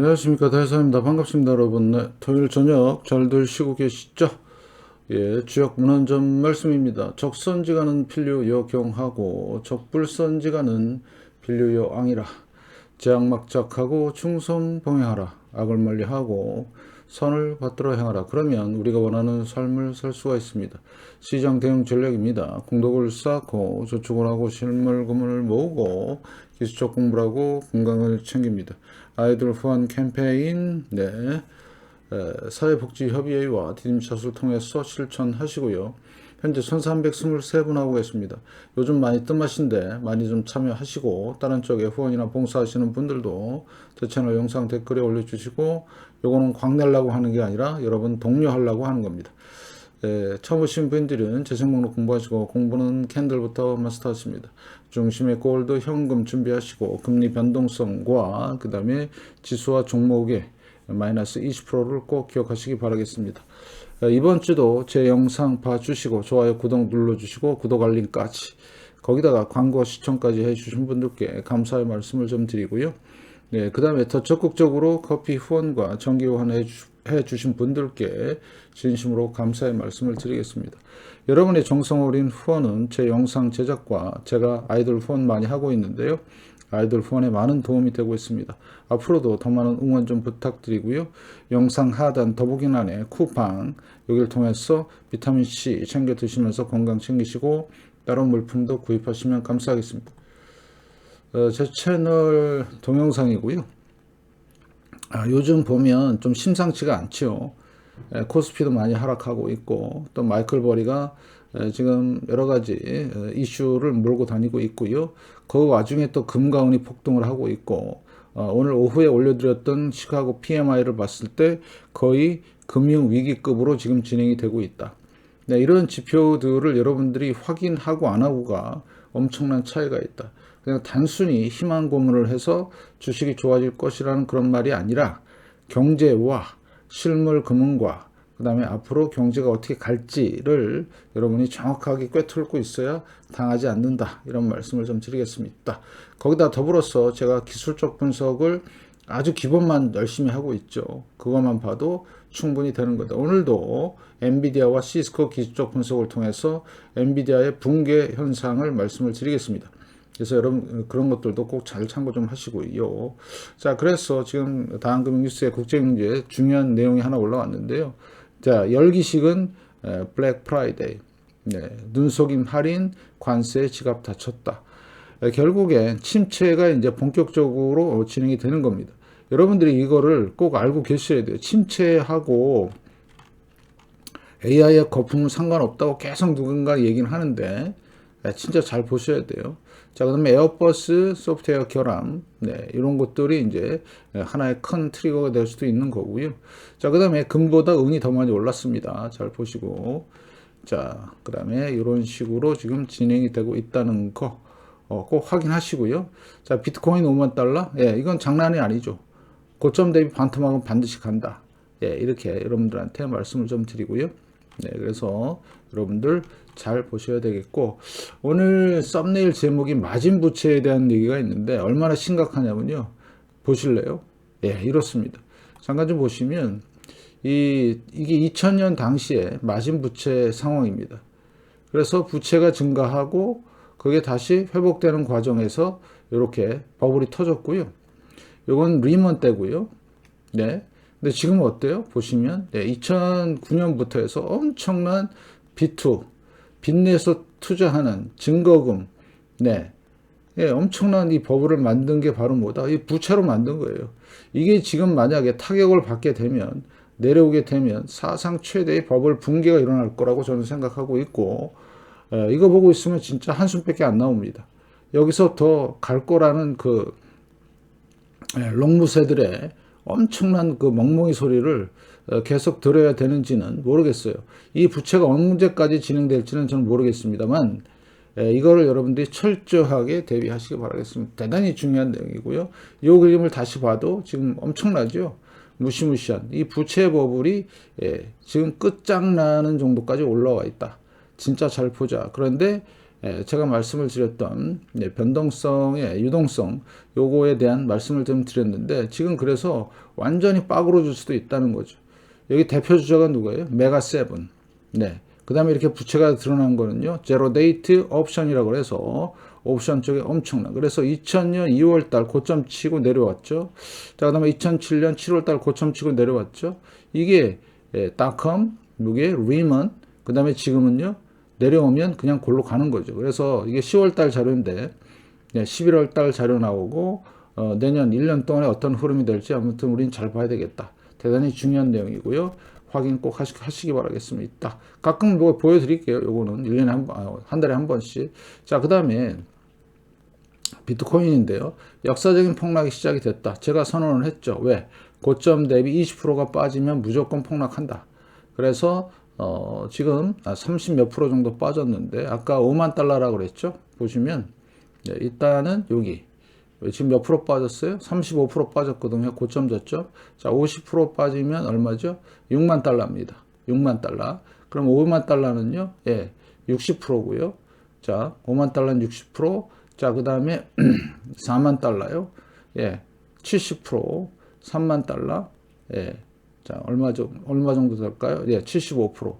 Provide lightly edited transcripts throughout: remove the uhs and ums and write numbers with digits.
안녕하십니까, 대사입니다. 반갑습니다, 여러분. 네, 토요일 저녁 잘들 쉬고 계시죠? 예, 주역 문헌점 말씀입니다. 적선지가는 필류여 경하고 적불선지가는 필류여 앙이라. 제약막작하고 충성봉행하라. 악을 멀리하고 선을 받들어 행하라. 그러면 우리가 원하는 삶을 살 수가 있습니다. 시장 대응 전략입니다. 공덕을 쌓고 저축을 하고 실물금을 모으고 기술적 공부를 하고 건강을 챙깁니다. 아이들 후원 캠페인, 사회복지협의회와 디딤샷을 통해서 실천하시고요. 현재 1323분 하고 계십니다. 요즘 많이 뜸하신데 많이 좀 참여하시고, 다른 쪽에 후원이나 봉사하시는 분들도 제 채널 영상 댓글에 올려주시고, 요거는 광내려고 하는 게 아니라 여러분 독려하려고 하는 겁니다. 처음 오신 분들은 재생 목록 공부하시고, 공부는 캔들부터 마스터하십니다. 중심의 골드 현금 준비하시고, 금리 변동성과 그 다음에 지수와 종목의 마이너스 20%를 꼭 기억하시기 바라겠습니다. 이번 주도 제 영상 봐주시고 좋아요 구독 눌러주시고 구독 알림까지, 거기다가 광고 시청까지 해주신 분들께 감사의 말씀을 좀 드리고요. 그 다음에 더 적극적으로 커피 후원과 정기 후원 해주신 분들께 진심으로 감사의 말씀을 드리겠습니다. 여러분의 정성 어린 후원은 제 영상 제작과 제가 아이들 후원 많이 하고 있는데요, 아이들 후원에 많은 도움이 되고 있습니다. 앞으로도 더 많은 응원 좀 부탁드리고요. 영상 하단 더보기란에 쿠팡, 여기를 통해서 비타민C 챙겨 드시면서 건강 챙기시고 다른 물품도 구입하시면 감사하겠습니다. 제 채널 동영상이고요. 요즘 보면 좀 심상치가 않죠. 코스피도 많이 하락하고 있고, 또 마이클 버리가 지금 여러 가지 이슈를 몰고 다니고 있고요. 그 와중에 또 금과 은이 폭등을 하고 있고, 오늘 오후에 올려드렸던 시카고 PMI를 봤을 때 거의 금융위기급으로 지금 진행이 되고 있다. 이런 지표들을 여러분들이 확인하고 안 하고가 엄청난 차이가 있다. 그냥 단순히 희망 고문을 해서 주식이 좋아질 것이라는 그런 말이 아니라, 경제와 실물 금융과 그 다음에 앞으로 경제가 어떻게 갈지를 여러분이 정확하게 꿰뚫고 있어야 당하지 않는다, 이런 말씀을 좀 드리겠습니다. 거기다 더불어서 제가 기술적 분석을 아주 기본만 열심히 하고 있죠. 그것만 봐도 충분히 되는 거다. 오늘도 엔비디아와 시스코 기술적 분석을 통해서 엔비디아의 붕괴 현상을 말씀을 드리겠습니다. 그래서 여러분 그런 것들도 꼭 잘 참고 좀 하시고요. 자, 그래서 지금 다한금융뉴스의 국제경제 중요한 내용이 하나 올라왔는데요. 자, 열기식은 블랙 프라이데이, 눈속임 할인, 관세, 지갑 다 쳤다. 결국엔 침체가 이제 본격적으로 진행이 되는 겁니다. 여러분들이 이거를 꼭 알고 계셔야 돼요. 침체하고 AI의 거품은 상관없다고 계속 누군가 얘기는 하는데, 진짜 잘 보셔야 돼요. 자, 그 다음에 에어버스 소프트웨어 결함, 이런 것들이 이제 하나의 큰 트리거가 될 수도 있는 거고요. 자, 그 다음에 금보다 은이 더 많이 올랐습니다. 잘 보시고. 자, 그 다음에 이런 식으로 지금 진행이 되고 있다는 거 꼭 확인하시고요. 자, 비트코인 5만 달러? 이건 장난이 아니죠. 고점 대비 반토막은 반드시 간다. 이렇게 여러분들한테 말씀을 좀 드리고요. 그래서 여러분들 잘 보셔야 되겠고, 오늘 썸네일 제목이 마진 부채에 대한 얘기가 있는데 얼마나 심각하냐면요. 보실래요? 이렇습니다. 잠깐 좀 보시면 이게 2000년 당시에 마진 부채 상황입니다. 그래서 부채가 증가하고 그게 다시 회복되는 과정에서 이렇게 버블이 터졌고요. 이건 리먼 때고요. 근데 지금 어때요? 보시면 2009년부터 해서 엄청난 B2, 빚내서 투자하는 증거금, 엄청난 이 버블을 만든 게 바로 뭐다? 이 부채로 만든 거예요. 이게 지금 만약에 타격을 받게 되면, 내려오게 되면 사상 최대의 버블 붕괴가 일어날 거라고 저는 생각하고 있고, 이거 보고 있으면 진짜 한숨밖에 안 나옵니다. 여기서 더 갈 거라는 그 롱무새들의 엄청난 그 멍멍이 소리를 계속 들어야 되는지는 모르겠어요. 이 부채가 언제까지 진행될지는 저는 모르겠습니다만, 이거를 여러분들이 철저하게 대비하시기 바라겠습니다. 대단히 중요한 내용이고요. 이 그림을 다시 봐도 지금 엄청나죠. 무시무시한 이 부채 버블이 지금 끝장나는 정도까지 올라와 있다. 진짜 잘 보자. 그런데 제가 말씀을 드렸던 변동성의 유동성 요거에 대한 말씀을 좀 드렸는데 지금 그래서 완전히 빠그러 줄 수도 있다는 거죠. 여기 대표 주자가 누구예요? 메가 세븐. 네. 그 다음에 이렇게 부채가 드러난 거는요, 제로 데이트 옵션이라고 해서 옵션 쪽에 엄청난. 그래서 2000년 2월 달 고점 치고 내려왔죠. 자, 그 다음에 2007년 7월 달 고점 치고 내려왔죠. 이게 닷컴, 이게 리먼, 그 다음에 지금은요, 내려오면 그냥 골로 가는 거죠. 그래서 이게 10월 달 자료인데, 11월 달 자료 나오고, 내년 1년 동안에 어떤 흐름이 될지 아무튼 우린 잘 봐야 되겠다. 대단히 중요한 내용이고요. 확인 꼭 하시기 바라겠습니다. 가끔 뭐 보여드릴게요. 요거는 1년에 한 달에 한 번씩. 자, 그 다음에 비트코인인데요. 역사적인 폭락이 시작이 됐다. 제가 선언을 했죠. 왜? 고점 대비 20%가 빠지면 무조건 폭락한다. 그래서 지금 30 몇 프로 정도 빠졌는데 아까 5만 달러라고 그랬죠. 보시면 일단은 여기 지금 몇 프로 빠졌어요? 35% 빠졌거든요. 고점 저점. 자, 50% 빠지면 얼마죠? 6만 달러입니다. 6만 달러. 그럼 5만 달러는요? 60%고요. 자, 5만 달러는 60%. 자, 그 다음에 4만 달러요. 70%. 3만 달러. 자, 얼마 정도 될까요? 75%.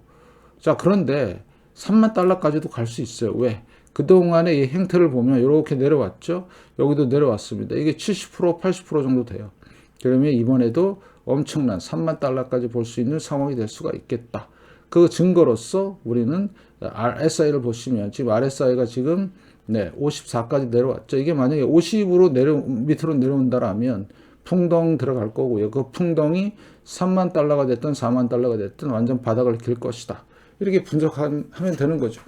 자, 그런데 3만 달러까지도 갈 수 있어요. 왜? 그동안의 이 행태를 보면 이렇게 내려왔죠. 여기도 내려왔습니다. 이게 70%, 80% 정도 돼요. 그러면 이번에도 엄청난 3만 달러까지 볼 수 있는 상황이 될 수가 있겠다. 그 증거로서 우리는 RSI를 보시면 지금 RSI가 지금 54까지 내려왔죠. 이게 만약에 50으로 밑으로 내려온다라면 풍덩 들어갈 거고요. 그 풍덩이 3만 달러가 됐든 4만 달러가 됐든 완전 바닥을 길 것이다. 이렇게 분석하면 되는 거죠.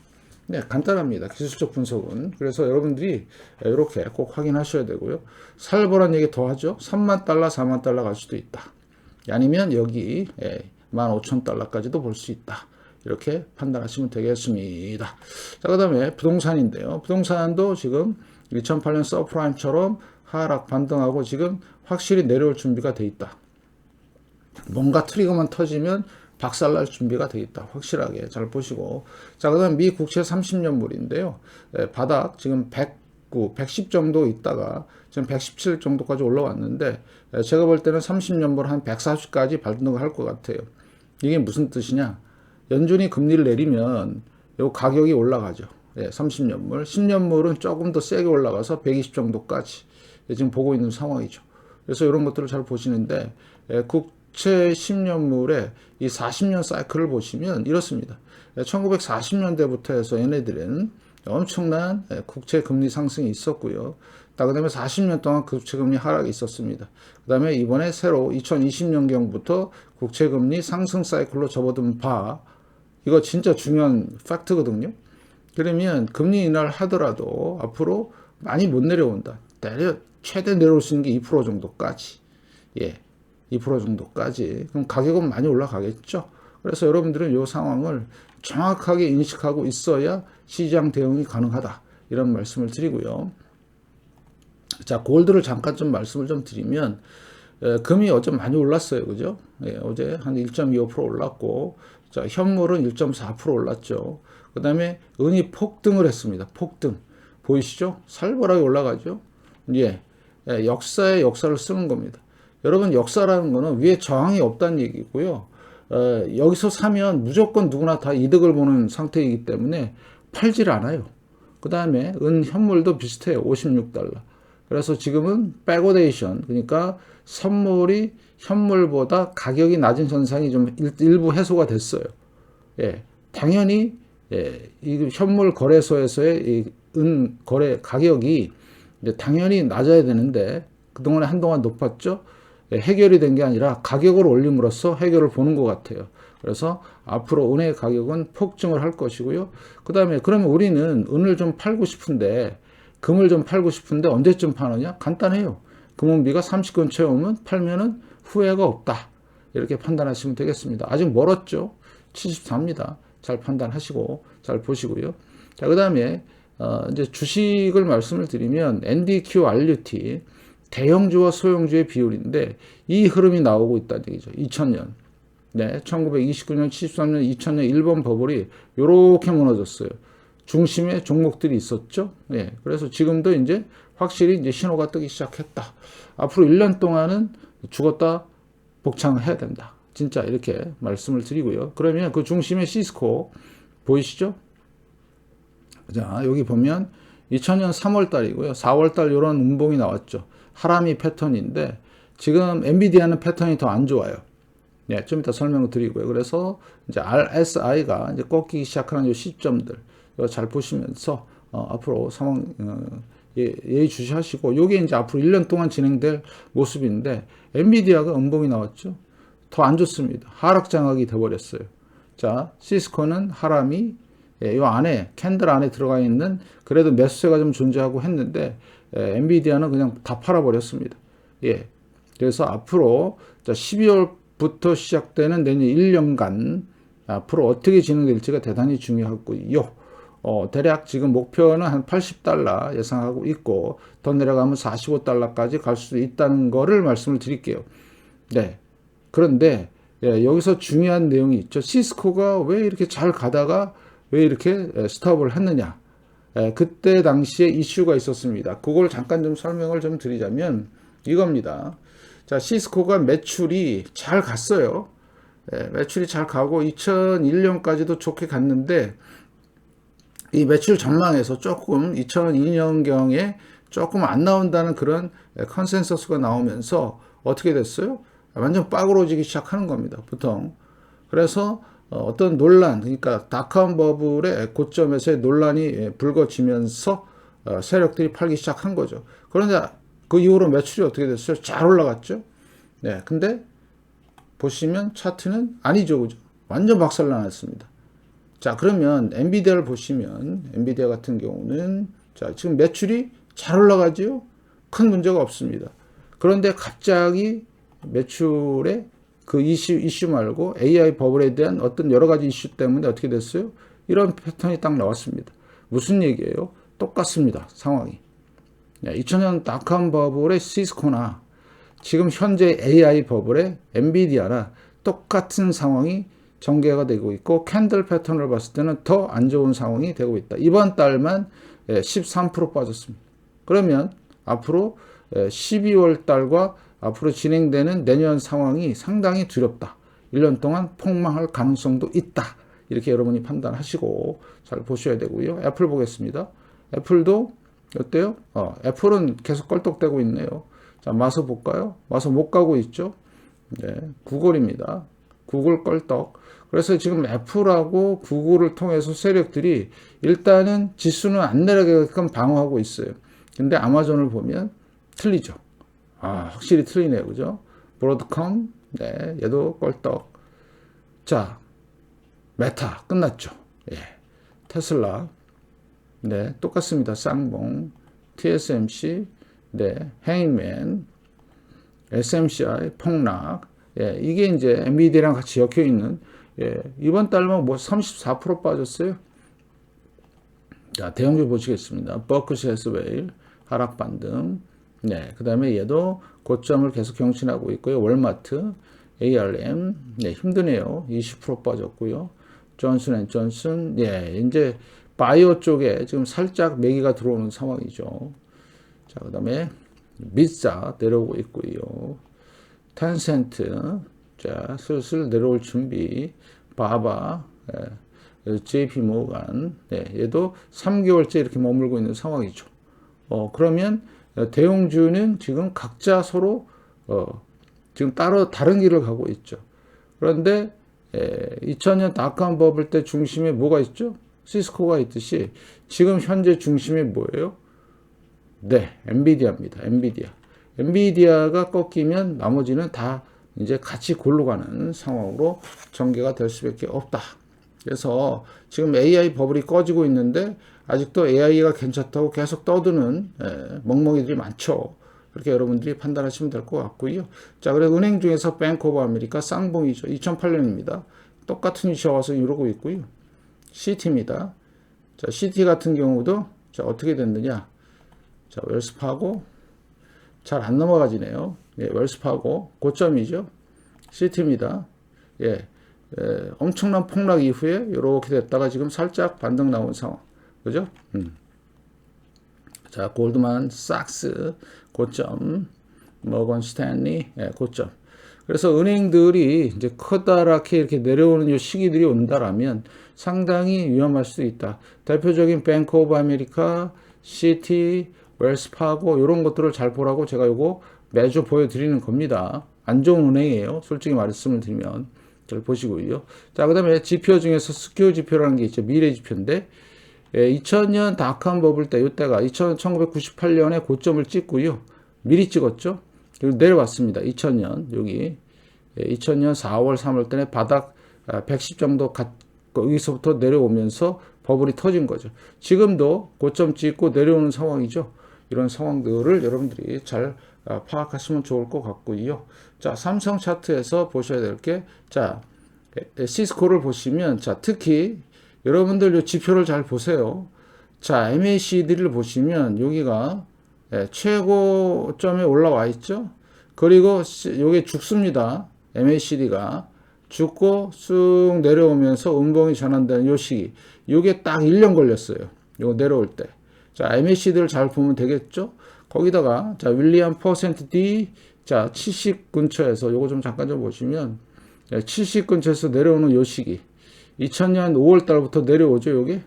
간단합니다. 기술적 분석은. 그래서 여러분들이 이렇게 꼭 확인하셔야 되고요. 살벌한 얘기 더 하죠. 3만 달러, 4만 달러 갈 수도 있다. 아니면 여기 15,000달러까지도 볼 수 있다. 이렇게 판단하시면 되겠습니다. 자, 그 다음에 부동산인데요. 부동산도 지금 2008년 서프라임처럼 하락 반등하고 지금 확실히 내려올 준비가 돼 있다. 뭔가 트리거만 터지면 박살날 준비가 되겠다. 확실하게 잘 보시고. 자, 그 다음 미 국채 30년물인데요. 바닥 지금 109, 110 정도 있다가 지금 117 정도까지 올라왔는데 제가 볼 때는 30년물 한 140까지 반등을 할 것 같아요. 이게 무슨 뜻이냐? 연준이 금리를 내리면 요 가격이 올라가죠. 30년물. 10년물은 조금 더 세게 올라가서 120 정도까지 지금 보고 있는 상황이죠. 그래서 이런 것들을 잘 보시는데 국채 10년물의 이 40년 사이클을 보시면 이렇습니다. 1940년대부터 해서 얘네들은 엄청난 국채 금리 상승이 있었고요. 그 다음에 40년 동안 국채 금리 하락이 있었습니다. 그 다음에 이번에 새로 2020년경부터 국채 금리 상승 사이클로 접어든 바, 이거 진짜 중요한 팩트거든요. 그러면 금리 인하를 하더라도 앞으로 많이 못 내려온다. 최대 내려올 수 있는 게 2% 정도까지. 2% 정도까지. 그럼 가격은 많이 올라가겠죠. 그래서 여러분들은 이 상황을 정확하게 인식하고 있어야 시장 대응이 가능하다. 이런 말씀을 드리고요. 자, 골드를 잠깐 좀 말씀을 좀 드리면, 금이 어제 많이 올랐어요. 그죠? 어제 한 1.25% 올랐고, 자, 현물은 1.4% 올랐죠. 그 다음에 은이 폭등을 했습니다. 폭등. 보이시죠? 살벌하게 올라가죠? 역사의 역사를 쓰는 겁니다. 여러분, 역사라는 거는 위에 저항이 없다는 얘기고요. 여기서 사면 무조건 누구나 다 이득을 보는 상태이기 때문에 팔질 않아요. 그 다음에 은 현물도 비슷해요. 56달러. 그래서 지금은 백오데이션, 그러니까 선물이 현물보다 가격이 낮은 현상이 좀 일부 해소가 됐어요. 당연히 이 현물 거래소에서의 이 은 거래 가격이 당연히 낮아야 되는데 그동안에 한동안 높았죠. 해결이 된 게 아니라 가격을 올림으로써 해결을 보는 것 같아요. 그래서 앞으로 은의 가격은 폭증을 할 것이고요. 그 다음에 그러면 우리는 은을 좀 팔고 싶은데 금을 좀 팔고 싶은데 언제쯤 파느냐? 간단해요. 금은비가 30 근처에 오면 팔면은 후회가 없다. 이렇게 판단하시면 되겠습니다. 아직 멀었죠. 74입니다. 잘 판단하시고 잘 보시고요. 자, 그 다음에 이제 주식을 말씀을 드리면 NDQ, RUT 대형주와 소형주의 비율인데 이 흐름이 나오고 있다는 얘기죠. 2000년. 1929년, 73년, 2000년 일본 버블이 이렇게 무너졌어요. 중심의 종목들이 있었죠. 예. 그래서 지금도 이제 확실히 이제 신호가 뜨기 시작했다. 앞으로 1년 동안은 죽었다 복창해야 된다. 진짜 이렇게 말씀을 드리고요. 그러면 그 중심의 시스코 보이시죠? 자, 여기 보면 2000년 3월 달이고요. 4월 달 이런 음봉이 나왔죠. 하람이 패턴인데 지금 엔비디아는 패턴이 더 안 좋아요. 네, 좀 이따 설명을 드리고요. 그래서 이제 RSI가 이제 꺾이기 시작하는 이 시점들 이거 잘 보시면서 앞으로 상황 예의주시하시고 요게 이제 앞으로 1년 동안 진행될 모습인데 엔비디아가 음봉이 나왔죠. 더 안 좋습니다. 하락 장악이 돼 버렸어요. 자, 시스코는 하람이 이 안에 캔들 안에 들어가 있는 그래도 매수세가 좀 존재하고 했는데 엔비디아는 그냥 다 팔아 버렸습니다. 예. 그래서 앞으로 12월부터 시작되는 내년 1년간 앞으로 어떻게 진행될지가 대단히 중요하고요. 대략 지금 목표는 한 80달러 예상하고 있고 더 내려가면 45달러까지 갈 수도 있다는 거를 말씀을 드릴게요. 네. 그런데 여기서 중요한 내용이 있죠. 시스코가 왜 이렇게 잘 가다가 왜 이렇게 스톱을 했느냐. 그때 당시에 이슈가 있었습니다. 그걸 잠깐 좀 설명을 좀 드리자면 이겁니다. 자, 시스코가 매출이 잘 갔어요. 매출이 잘 가고 2001년까지도 좋게 갔는데 이 매출 전망에서 조금 2002년경에 조금 안 나온다는 그런 컨센서스가 나오면서 어떻게 됐어요? 완전 빠그러지기 시작하는 겁니다. 보통. 그래서 어떤 논란, 그러니까 닷컴 버블의 고점에서의 논란이 불거지면서 세력들이 팔기 시작한 거죠. 그런데 그 이후로 매출이 어떻게 됐어요? 잘 올라갔죠. 네, 근데 보시면 차트는 아니죠, 그죠? 완전 박살나놨습니다. 자, 그러면 엔비디아를 보시면 엔비디아 같은 경우는 자, 지금 매출이 잘 올라가지요? 큰 문제가 없습니다. 그런데 갑자기 매출의 그 이슈 말고 AI 버블에 대한 어떤 여러 가지 이슈 때문에 어떻게 됐어요? 이런 패턴이 딱 나왔습니다. 무슨 얘기예요? 똑같습니다. 상황이. 2000년 닷컴 버블의 시스코나 지금 현재 AI 버블의 엔비디아나 똑같은 상황이 전개가 되고 있고 캔들 패턴을 봤을 때는 더 안 좋은 상황이 되고 있다. 이번 달만 13% 빠졌습니다. 그러면 앞으로 12월 달과 앞으로 진행되는 내년 상황이 상당히 두렵다. 1년 동안 폭망할 가능성도 있다. 이렇게 여러분이 판단하시고 잘 보셔야 되고요. 애플 보겠습니다. 애플도 어때요? 애플은 계속 껄떡대고 있네요. 자, 마서 볼까요? 마서 못 가고 있죠. 네, 구글입니다. 구글 껄떡. 그래서 지금 애플하고 구글을 통해서 세력들이 일단은 지수는 안 내려가게끔 방어하고 있어요. 근데 아마존을 보면 틀리죠. 확실히 틀리네요. 그죠? 브로드컴, 네, 얘도 껄떡. 자, 메타, 끝났죠. 예. 테슬라, 네, 똑같습니다. 쌍봉, TSMC, 네, 헤이맨, SMCI, 폭락. 예, 이게 이제 엔비디아랑 같이 엮여 있는, 예, 이번 달만 뭐 34% 빠졌어요. 자, 대형주 보시겠습니다. 버크셔 해스웨일, 하락 반등. 네, 그 다음에 얘도 고점을 계속 경신하고 있고요. 월마트, ARM, 네, 힘드네요. 20% 빠졌고요. 존슨앤존슨, 예, 이제 바이오 쪽에 지금 살짝 매기가 들어오는 상황이죠. 자, 그 다음에 미자 내려오고 있고요. 텐센트, 자, 슬슬 내려올 준비. 바바, JP 모간, 네, 얘도 3개월째 이렇게 머물고 있는 상황이죠. 그러면 대형주는 지금 각자 서로 지금 따로 다른 길을 가고 있죠. 그런데 2000년 닷컴 버블 때 중심에 뭐가 있죠? 시스코가 있듯이 지금 현재 중심에 뭐예요? 네, 엔비디아입니다. 엔비디아가 꺾이면 나머지는 다 이제 같이 골로 가는 상황으로 전개가 될 수밖에 없다. 그래서 지금 AI 버블이 꺼지고 있는데 아직도 AI가 괜찮다고 계속 떠드는 멍멍이들이 많죠. 그렇게 여러분들이 판단하시면 될 것 같고요. 자, 그래 은행 중에서 뱅크 오브 아메리카 쌍봉이죠. 2008년입니다. 똑같은 이슈가 와서 이러고 있고요. CT입니다. 자, CT 같은 경우도 자, 어떻게 됐느냐? 자, 웰스파고 잘 안 넘어가지네요. 예, 웰스파고 고점이죠. CT입니다. 예, 엄청난 폭락 이후에 이렇게 됐다가 지금 살짝 반등 나온 상황. 그죠? 자, 골드만 삭스 고점, 모건 스탠리 고점. 그래서 은행들이 이제 커다랗게 이렇게 내려오는 요 시기들이 온다라면 상당히 위험할 수도 있다. 대표적인 뱅크 오브 아메리카, 시티, 웰스파고 이런 것들을 잘 보라고 제가 요거 매주 보여드리는 겁니다. 안 좋은 은행이에요. 솔직히 말씀을 드리면 잘 보시고요. 자, 그다음에 지표 중에서 스퀘어 지표라는 게 있죠. 미래 지표인데 2000년 닷컴 버블 때 이때가 1998년에 고점을 찍고요. 미리 찍었죠. 그리고 내려왔습니다. 2000년 여기 2000년 4월 3월 때는 바닥 110 정도 여기서부터 내려오면서 버블이 터진 거죠. 지금도 고점 찍고 내려오는 상황이죠. 이런 상황들을 여러분들이 잘 파악하시면 좋을 것 같고요. 자, 삼성 차트에서 보셔야 될 게, 자, 시스코를 보시면, 자, 특히 여러분들 이 지표를 잘 보세요. 자, MACD를 보시면 여기가 최고점에 올라와 있죠. 그리고 여기 죽습니다. MACD가 죽고 쑥 내려오면서 음봉이 전환되는 요 시기. 요게 딱 1년 걸렸어요. 요거 내려올 때. 자, MACD를 잘 보면 되겠죠? 거기다가, 자, 윌리엄 퍼센트 D, 자, 70 근처에서, 요거 좀 잠깐 좀 보시면, 70 근처에서 내려오는 요 시기. 2000년 5월 달부터 내려오죠, 요게?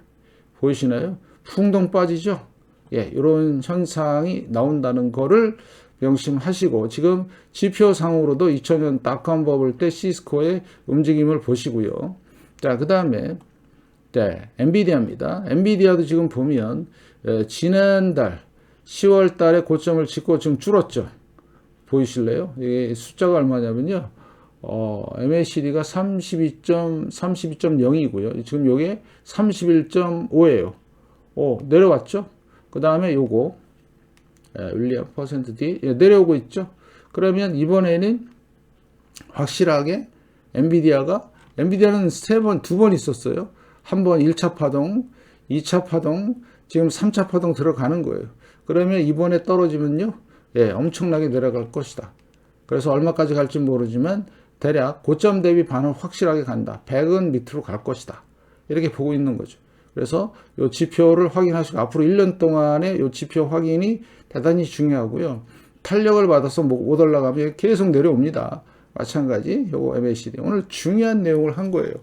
보이시나요? 풍덩 빠지죠? 예, 이런 현상이 나온다는 거를 명심하시고, 지금 지표상으로도 2000년 닷컴 버블 때 시스코의 움직임을 보시고요. 자, 그 다음에, 네, 엔비디아입니다. 엔비디아도 지금 보면, 지난달 10월 달에 고점을 찍고 지금 줄었죠. 보이실래요? 이게 숫자가 얼마냐면요. MACD가 32.0이고요. 지금 요게 31.5예요. 내려왔죠? 그 다음에 요거, 윌리엄 퍼센트 D, 내려오고 있죠? 그러면 이번에는 확실하게 엔비디아는 두 번 있었어요. 한 번 1차 파동, 2차 파동, 지금 3차 파동 들어가는 거예요. 그러면 이번에 떨어지면요, 엄청나게 내려갈 것이다. 그래서 얼마까지 갈지 모르지만 대략 고점 대비 반은 확실하게 간다. 100은 밑으로 갈 것이다. 이렇게 보고 있는 거죠. 그래서 이 지표를 확인하시고 앞으로 1년 동안의 이 지표 확인이 대단히 중요하고요. 탄력을 받아서 못 올라가면 계속 내려옵니다. 마찬가지 요거 MACD. 오늘 중요한 내용을 한 거예요.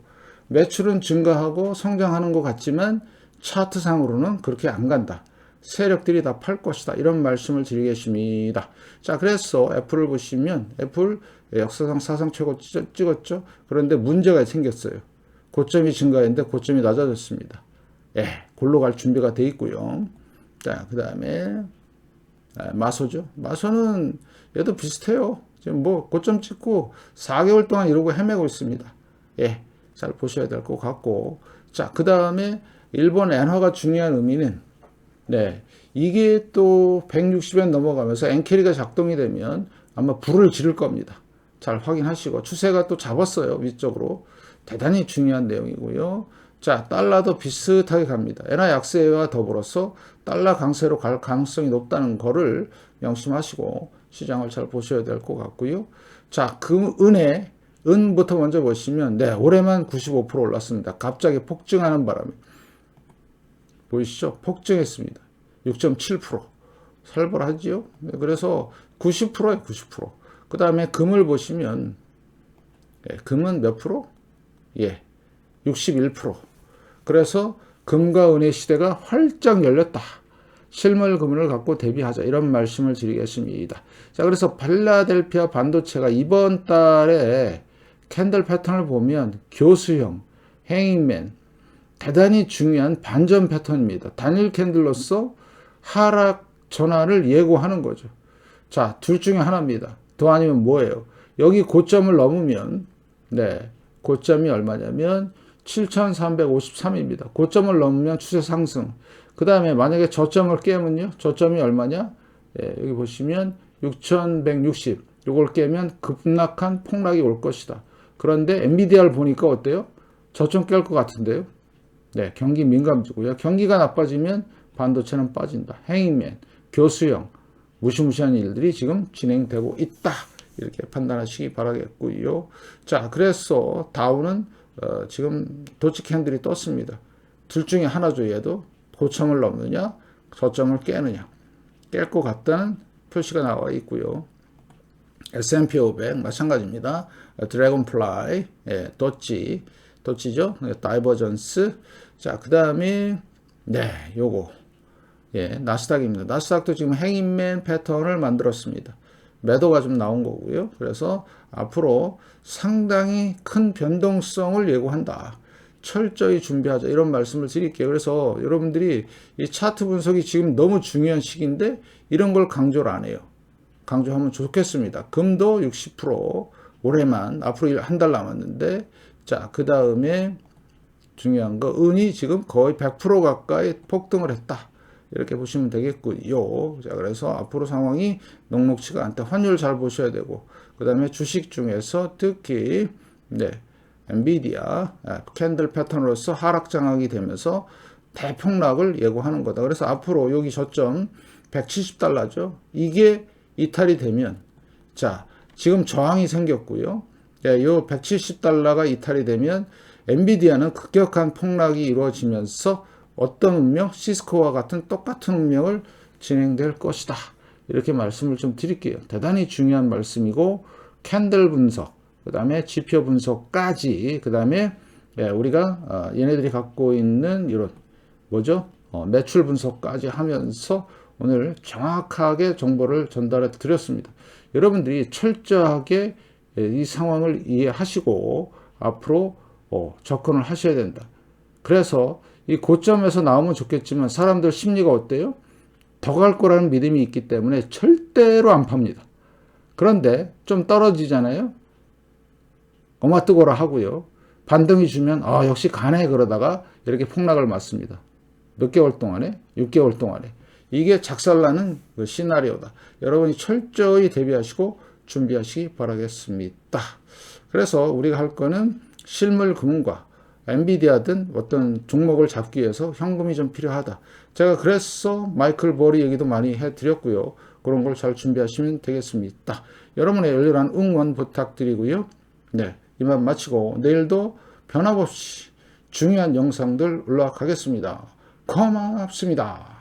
매출은 증가하고 성장하는 것 같지만 차트상으로는 그렇게 안 간다. 세력들이 다 팔 것이다. 이런 말씀을 드리겠습니다. 자, 그래서 애플을 보시면 애플 역사상 사상 최고 찍었죠. 그런데 문제가 생겼어요. 고점이 증가했는데 고점이 낮아졌습니다. 골로 갈 준비가 돼 있고요. 자, 그 다음에 마소죠. 마소는 얘도 비슷해요. 지금 뭐 고점 찍고 4개월 동안 이러고 헤매고 있습니다. 잘 보셔야 될 것 같고. 자, 그 다음에 일본 엔화가 중요한 의미는 이게 또 160엔 넘어가면서 엔캐리가 작동이 되면 아마 불을 지를 겁니다. 잘 확인하시고 추세가 또 잡았어요. 위쪽으로. 대단히 중요한 내용이고요. 자, 달러도 비슷하게 갑니다. 엔화 약세와 더불어서 달러 강세로 갈 가능성이 높다는 거를 명심하시고 시장을 잘 보셔야 될 것 같고요. 자, 은부터 먼저 보시면 올해만 95% 올랐습니다. 갑자기 폭증하는 바람에 보이시죠? 폭증했습니다. 6.7%. 살벌하지요? 그래서 90%예요, 90%. 그 다음에 금을 보시면, 금은 몇 프로? 61%. 그래서 금과 은의 시대가 활짝 열렸다. 실물 금을 갖고 대비하자. 이런 말씀을 드리겠습니다. 자, 그래서 필라델피아 반도체가 이번 달에 캔들 패턴을 보면 교수형, 행잉맨, 대단히 중요한 반전 패턴입니다. 단일 캔들로서 하락 전환을 예고하는 거죠. 자, 둘 중에 하나입니다. 더 아니면 뭐예요? 여기 고점을 넘으면, 고점이 얼마냐면 7,353입니다. 고점을 넘으면 추세 상승. 그 다음에 만약에 저점을 깨면요, 저점이 얼마냐? 여기 보시면 6,160. 요걸 깨면 급락한 폭락이 올 것이다. 그런데 엔비디아를 보니까 어때요? 저점 깰 것 같은데요? 경기 민감주고요. 경기가 나빠지면 반도체는 빠진다. 행잉맨, 교수형, 무시무시한 일들이 지금 진행되고 있다. 이렇게 판단하시기 바라겠고요. 자, 그래서 다우는 지금 도치 캔들이 떴습니다. 둘 중에 하나죠. 얘도 고점을 넘느냐, 저점을 깨느냐. 깰 것 같다는 표시가 나와 있고요. S&P 500 마찬가지입니다. 드래곤플라이, 예, 도치죠. 다이버전스. 자, 그 다음에 네, 요거 예, 나스닥입니다. 나스닥도 지금 행인맨 패턴을 만들었습니다. 매도가 좀 나온 거고요. 그래서 앞으로 상당히 큰 변동성을 예고한다. 철저히 준비하자 이런 말씀을 드릴게요. 그래서 여러분들이 이 차트 분석이 지금 너무 중요한 시기인데 이런 걸 강조를 안 해요. 강조하면 좋겠습니다. 금도 60% 올해만 앞으로 한 달 남았는데 자, 그 다음에 중요한 거 은이 지금 거의 100% 가까이 폭등을 했다. 이렇게 보시면 되겠고요. 자, 그래서 앞으로 상황이 녹록치가 않다. 환율 잘 보셔야 되고 그 다음에 주식 중에서 특히 네, 엔비디아 캔들 패턴으로서 하락 장악이 되면서 대폭락을 예고하는 거다. 그래서 앞으로 여기 저점 170달러죠. 이게 이탈이 되면 자, 지금 저항이 생겼고요. 예, 요 170달러가 이탈이 되면 엔비디아는 급격한 폭락이 이루어지면서 어떤 운명, 시스코와 같은 똑같은 운명을 진행될 것이다. 이렇게 말씀을 좀 드릴게요. 대단히 중요한 말씀이고 캔들 분석, 그 다음에 지표 분석까지, 그 다음에 우리가 얘네들이 갖고 있는 이런 뭐죠? 매출 분석까지 하면서 오늘 정확하게 정보를 전달해 드렸습니다. 여러분들이 철저하게 이 상황을 이해하시고 앞으로 접근을 하셔야 된다. 그래서 이 고점에서 나오면 좋겠지만 사람들 심리가 어때요? 더 갈 거라는 믿음이 있기 때문에 절대로 안 팝니다. 그런데 좀 떨어지잖아요. 어마 뜨거라 하고요. 반등이 주면 역시 가네 그러다가 이렇게 폭락을 맞습니다. 몇 개월 동안에? 6개월 동안에. 이게 작살나는 그 시나리오다. 여러분이 철저히 대비하시고 준비하시기 바라겠습니다. 그래서 우리가 할 거는 실물 금융과 엔비디아든 어떤 종목을 잡기 위해서 현금이 좀 필요하다. 제가 그래서 마이클 버리 얘기도 많이 해드렸고요. 그런 걸 잘 준비하시면 되겠습니다. 여러분의 열렬한 응원 부탁드리고요. 네, 이만 마치고 내일도 변함없이 중요한 영상들 올라가겠습니다. 고맙습니다.